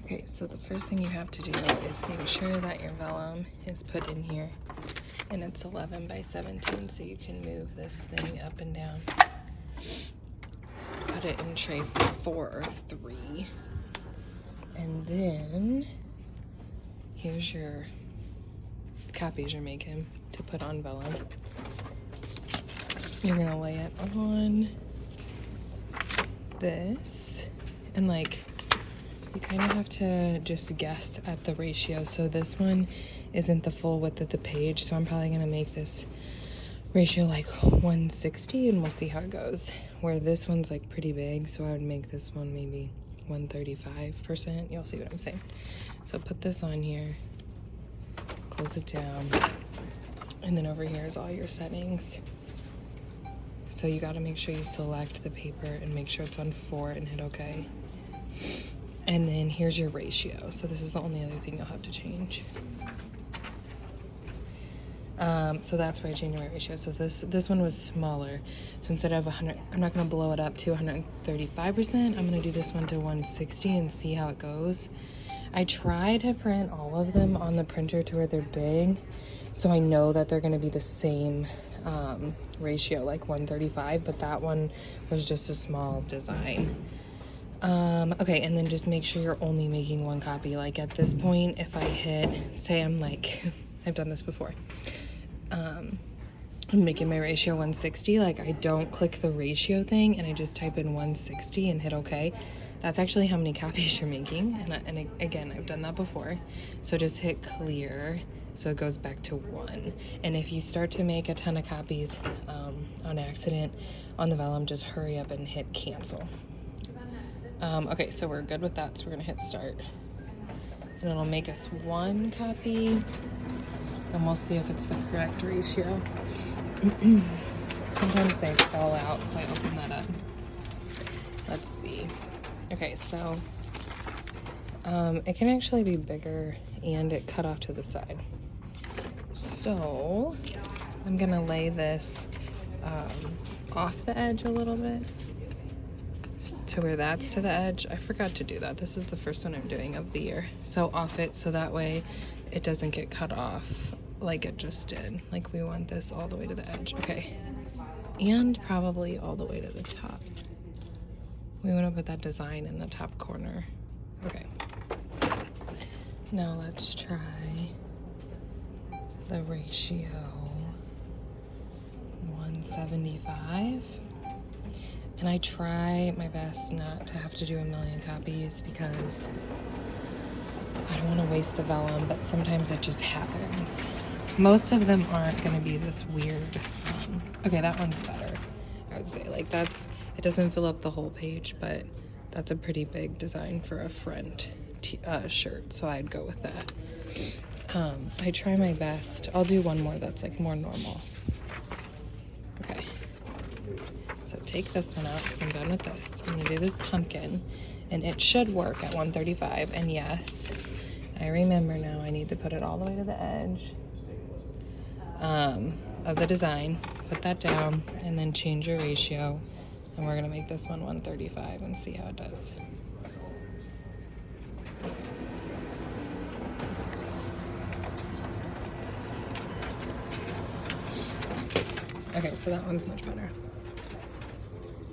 Okay, so the first thing you have to do is make sure that your vellum is put in here, and it's 11 by 17, so you can move this thing up and down. Put it in tray 4 or 3, and then here's your copies you're making to put on vellum. You're gonna lay it on this, and like, you kind of have to just guess at the ratio. So this one isn't the full width of the page, so I'm probably gonna make this ratio like 160, and we'll see how it goes. Where this one's like pretty big, so I would make this one maybe 135%. You'll see what I'm saying. So put this on here, close it down, and then over here is all your settings. So you gotta make sure you select the paper and make sure it's on 4 and hit OK. And then here's your ratio. So this is the only other thing you'll have to change. So that's where I changed my ratio. So this one was smaller. So instead of 100, I'm not gonna blow it up to 135%. I'm gonna do this one to 160 and see how it goes. I try to print all of them on the printer to where they're big, so I know that they're gonna be the same ratio, like 135, but that one was just a small design. Okay, and then just make sure you're only making one copy. Like at this point, if I hit, say I'm like, I've done this before, I'm making my ratio 160, like I don't click the ratio thing and I just type in 160 and hit OK. That's actually how many copies you're making, and again, I've done that before. So just hit clear, so it goes back to 1. And if you start to make a ton of copies on accident on the vellum, just hurry up and hit cancel. Okay, so we're good with that, so we're gonna hit start. And it'll make us 1 copy, and we'll see if it's the correct ratio. Sometimes they fall out, so I open that up. Let's see. Okay, so it can actually be bigger, and it cut off to the side. So I'm gonna lay this off the edge a little bit to where that's to the edge. I forgot to do that. This is the first one I'm doing of the year. So off it, so that way it doesn't get cut off like it just did. Like we want this all the way to the edge. Okay, and probably all the way to the top. We want to put that design in the top corner. Okay, now let's try the ratio 175. And I try my best not to have to do a million copies because I don't want to waste the vellum, but sometimes it just happens. Most of them aren't going to be this weird. Okay, that one's better, I would say. Like that's, it doesn't fill up the whole page, but that's a pretty big design for a front shirt, so I'd go with that. I try my best. I'll do one more that's like more normal. Okay. So take this one out because I'm done with this. I'm gonna do this pumpkin, and it should work at 135. And yes, I remember now I need to put it all the way to the edge of the design. Put that down and then change your ratio. And we're gonna make this one 135 and see how it does. Okay, so that one's much better.